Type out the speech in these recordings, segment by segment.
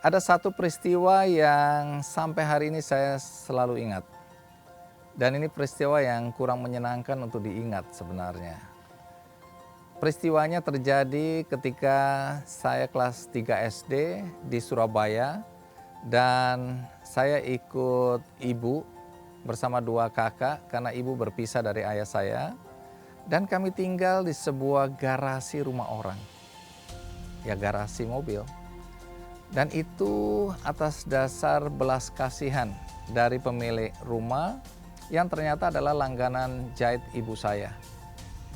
Ada satu peristiwa yang sampai hari ini saya selalu ingat. Dan ini peristiwa yang kurang menyenangkan untuk diingat sebenarnya. Peristiwanya terjadi ketika saya kelas 3 SD di Surabaya dan saya ikut ibu bersama dua kakak karena ibu berpisah dari ayah saya dan kami tinggal di sebuah garasi rumah orang. Ya, garasi mobil. Dan itu atas dasar belas kasihan dari pemilik rumah yang ternyata adalah langganan jahit ibu saya.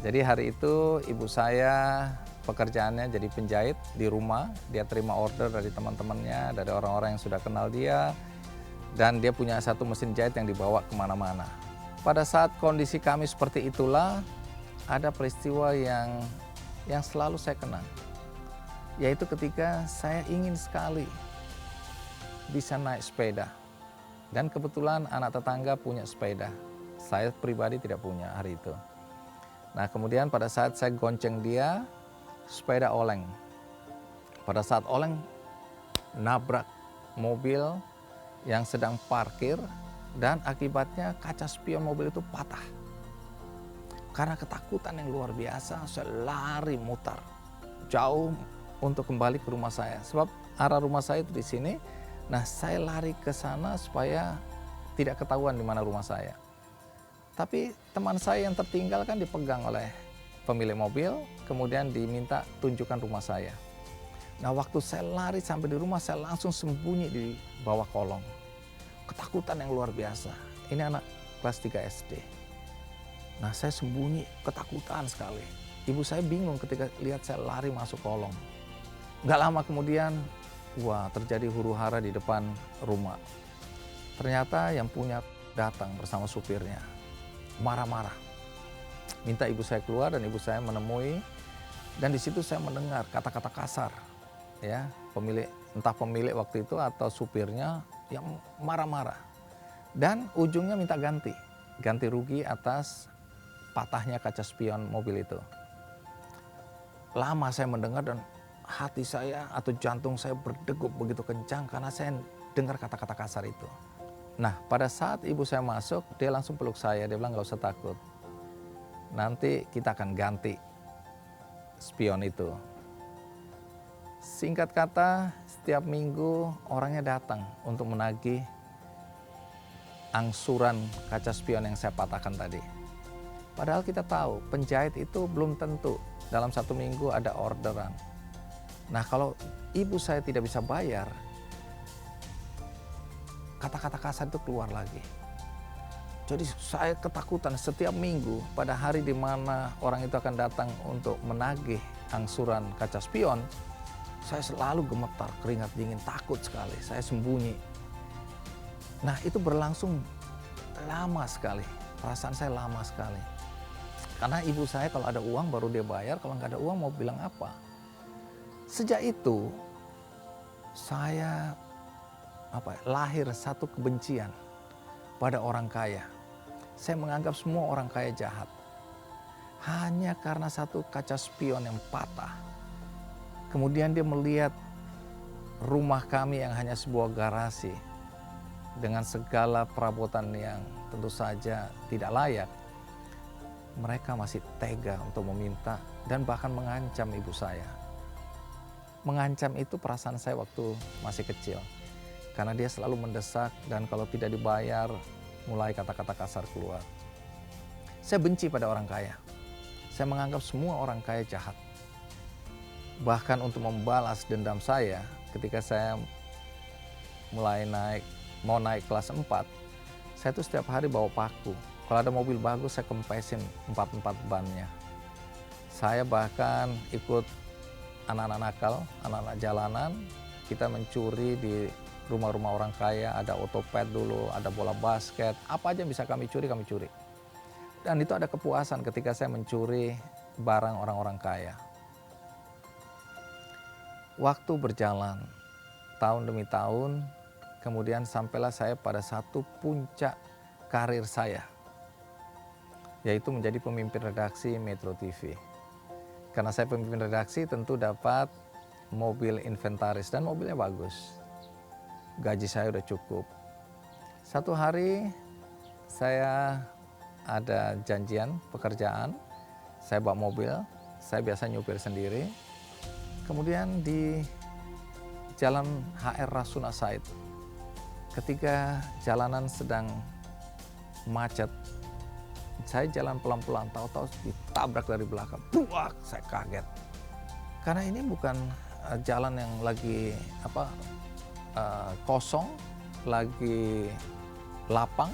Jadi hari itu ibu saya pekerjaannya jadi penjahit di rumah. Dia terima order dari teman-temannya, dari orang-orang yang sudah kenal dia. Dan dia punya satu mesin jahit yang dibawa kemana-mana. Pada saat kondisi kami seperti itulah, ada peristiwa yang selalu saya kenang. Yaitu ketika saya ingin sekali bisa naik sepeda. Dan kebetulan anak tetangga punya sepeda. Saya pribadi tidak punya hari itu. Nah, kemudian pada saat saya gonceng dia, sepeda oleng. Pada saat oleng, nabrak mobil yang sedang parkir dan akibatnya kaca spion mobil itu patah. Karena ketakutan yang luar biasa, saya lari mutar jauh untuk kembali ke rumah saya. Sebab arah rumah saya itu di sini. Nah, saya lari ke sana supaya tidak ketahuan di mana rumah saya. Tapi teman saya yang tertinggal kan dipegang oleh pemilik mobil, kemudian diminta tunjukkan rumah saya. Nah, waktu saya lari sampai di rumah, saya langsung sembunyi di bawah kolong. Ketakutan yang luar biasa. Ini anak kelas 3 SD. Nah, saya sembunyi, ketakutan sekali. Ibu saya bingung ketika lihat saya lari masuk kolong. Gak lama kemudian, wah, terjadi huru-hara di depan rumah. Ternyata yang punya datang bersama supirnya. Marah-marah, minta ibu saya keluar dan ibu saya menemui, dan di situ saya mendengar kata-kata kasar, ya entah pemilik waktu itu atau supirnya yang marah-marah, dan ujungnya minta ganti rugi atas patahnya kaca spion mobil itu. Lama saya mendengar dan hati saya atau jantung saya berdegup begitu kencang karena saya dengar kata-kata kasar itu. Nah, pada saat ibu saya masuk, dia langsung peluk saya. Dia bilang, "Gak usah takut. Nanti kita akan ganti spion itu." Singkat kata, setiap minggu orangnya datang untuk menagih angsuran kaca spion yang saya patahkan tadi. Padahal kita tahu, penjahit itu belum tentu dalam satu minggu ada orderan. Nah, kalau ibu saya tidak bisa bayar, kata-kata kasar itu keluar lagi. Jadi saya ketakutan setiap minggu pada hari di mana orang itu akan datang untuk menagih angsuran kaca spion, saya selalu gemetar, keringat dingin, takut sekali, saya sembunyi. Nah, itu berlangsung lama sekali, perasaan saya lama sekali. Karena ibu saya kalau ada uang baru dia bayar, kalau nggak ada uang mau bilang apa. Sejak itu, saya lahir satu kebencian pada orang kaya. Saya menganggap semua orang kaya jahat. Hanya karena satu kaca spion yang patah. Kemudian dia melihat rumah kami yang hanya sebuah garasi dengan segala perabotan yang tentu saja tidak layak. Mereka masih tega untuk meminta dan bahkan mengancam ibu saya. Mengancam itu perasaan saya waktu masih kecil. Karena dia selalu mendesak dan kalau tidak dibayar mulai kata-kata kasar keluar. Saya benci pada orang kaya. Saya menganggap semua orang kaya jahat. Bahkan untuk membalas dendam saya ketika saya mulai mau naik kelas 4, saya tuh setiap hari bawa paku. Kalau ada mobil bagus saya kempesin 4 bannya. Saya bahkan ikut anak-anak nakal, anak-anak jalanan, kita mencuri di rumah-rumah orang kaya, ada otopet dulu, ada bola basket, apa aja yang bisa kami curi, kami curi. Dan itu ada kepuasan ketika saya mencuri barang orang-orang kaya. Waktu berjalan, tahun demi tahun, kemudian sampailah saya pada satu puncak karir saya, yaitu menjadi pemimpin redaksi Metro TV. Karena saya pemimpin redaksi tentu dapat mobil inventaris dan mobilnya bagus. gaji saya udah cukup. Satu hari saya ada janjian pekerjaan, saya bawa mobil, saya biasa nyupir sendiri. Kemudian di Jalan HR Rasuna Said, ketika jalanan sedang macet, saya jalan pelan-pelan, tahu-tahu ditabrak dari belakang. Buak, saya kaget. Karena ini bukan jalan yang lagi kosong, lagi lapang,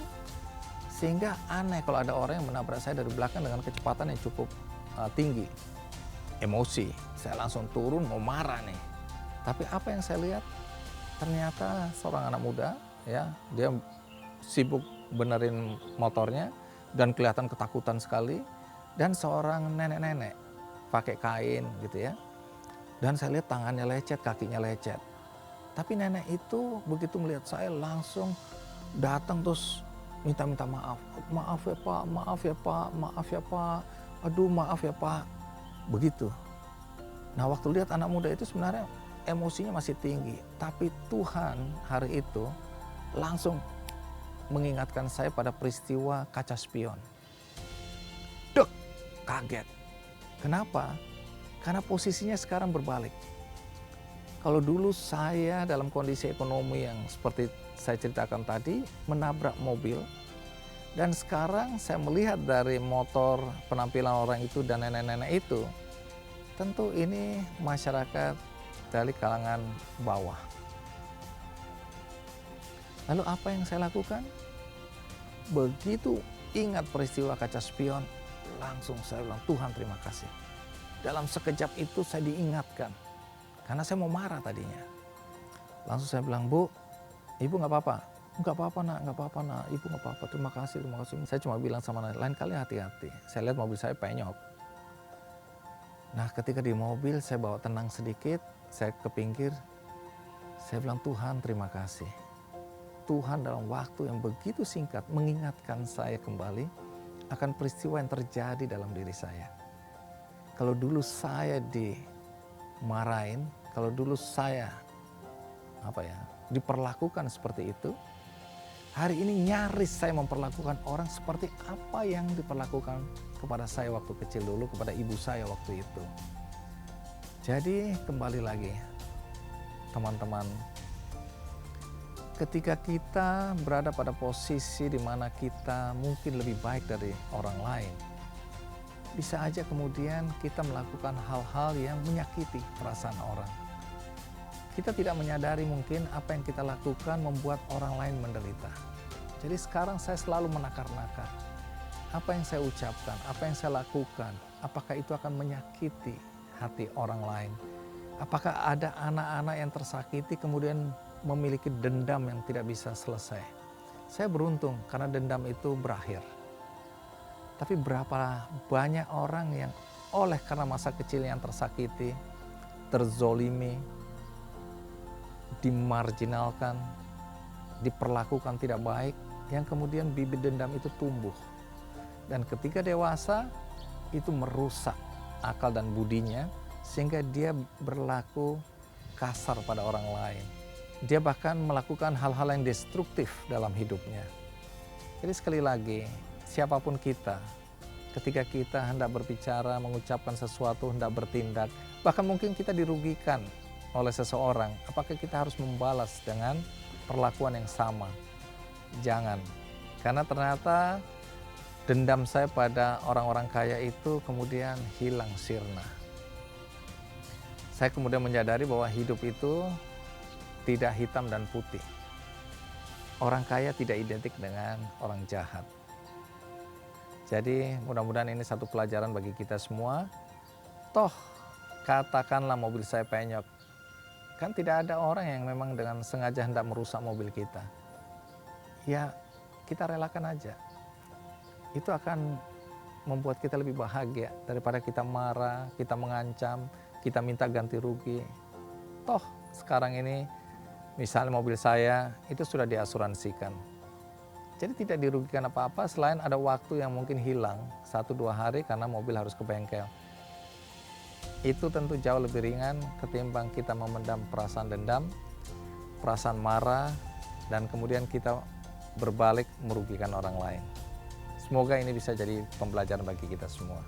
sehingga aneh kalau ada orang yang menabrak saya dari belakang dengan kecepatan yang cukup tinggi. Emosi, saya langsung turun mau marah nih. Tapi apa yang saya lihat? Ternyata seorang anak muda, ya, dia sibuk benerin motornya dan kelihatan ketakutan sekali, dan seorang nenek-nenek pakai kain gitu ya. Dan saya lihat tangannya lecet, kakinya lecet. Tapi nenek itu begitu melihat saya langsung datang terus minta maaf. Maaf ya Pak, maaf ya Pak, maaf ya Pak. Aduh maaf ya Pak. Begitu. Nah waktu lihat anak muda itu sebenarnya emosinya masih tinggi. Tapi Tuhan hari itu langsung mengingatkan saya pada peristiwa kaca spion. Dek, kaget. Kenapa? Karena posisinya sekarang berbalik. Kalau dulu saya dalam kondisi ekonomi yang seperti saya ceritakan tadi, menabrak mobil. Dan sekarang saya melihat dari motor, penampilan orang itu dan nenek-nenek itu, tentu ini masyarakat dari kalangan bawah. Lalu apa yang saya lakukan? Begitu ingat peristiwa kaca spion, langsung saya bilang, Tuhan terima kasih. Dalam sekejap itu saya diingatkan, karena saya mau marah tadinya. Langsung saya bilang, Bu, Ibu nggak apa-apa? Nggak apa-apa nak, nggak apa-apa nak, Ibu nggak apa-apa, terima kasih, terima kasih. Saya cuma bilang sama lain kali hati-hati. Saya lihat mobil saya penyok. Nah ketika di mobil saya bawa tenang sedikit, saya ke pinggir, saya bilang Tuhan terima kasih. Tuhan dalam waktu yang begitu singkat mengingatkan saya kembali akan peristiwa yang terjadi dalam diri saya. Kalau dulu saya dimarahin, kalau dulu saya diperlakukan seperti itu, hari ini nyaris saya memperlakukan orang seperti apa yang diperlakukan kepada saya waktu kecil dulu, kepada ibu saya waktu itu. Jadi kembali lagi teman-teman, ketika kita berada pada posisi di mana kita mungkin lebih baik dari orang lain, bisa aja kemudian kita melakukan hal-hal yang menyakiti perasaan orang. Kita tidak menyadari mungkin apa yang kita lakukan membuat orang lain menderita. Jadi sekarang saya selalu menakar-nakar. Apa yang saya ucapkan, apa yang saya lakukan, apakah itu akan menyakiti hati orang lain? Apakah ada anak-anak yang tersakiti kemudian memiliki dendam yang tidak bisa selesai? Saya beruntung karena dendam itu berakhir. Tapi berapa banyak orang yang oleh karena masa kecil yang tersakiti, terzolimi, dimarginalkan, diperlakukan tidak baik, yang kemudian bibit dendam itu tumbuh. Dan ketika dewasa, itu merusak akal dan budinya, sehingga dia berlaku kasar pada orang lain. Dia bahkan melakukan hal-hal yang destruktif dalam hidupnya. Jadi sekali lagi, siapapun kita, ketika kita hendak berbicara, mengucapkan sesuatu, hendak bertindak, bahkan mungkin kita dirugikan oleh seseorang, apakah kita harus membalas dengan perlakuan yang sama? Jangan, karena ternyata dendam saya pada orang-orang kaya itu kemudian hilang sirna. Saya kemudian menyadari bahwa hidup itu tidak hitam dan putih. Orang kaya tidak identik dengan orang jahat. Jadi mudah-mudahan ini satu pelajaran bagi kita semua. Toh katakanlah mobil saya penyok, kan tidak ada orang yang memang dengan sengaja hendak merusak mobil kita. Ya kita relakan aja. Itu akan membuat kita lebih bahagia daripada kita marah, kita mengancam, kita minta ganti rugi. Toh sekarang ini misalnya mobil saya itu sudah diasuransikan. Jadi tidak dirugikan apa-apa selain ada waktu yang mungkin hilang 1-2 hari karena mobil harus ke bengkel. Itu tentu jauh lebih ringan ketimbang kita memendam perasaan dendam perasaan marah, dan kemudian kita berbalik merugikan orang lain. Semoga ini bisa jadi pembelajaran bagi kita semua.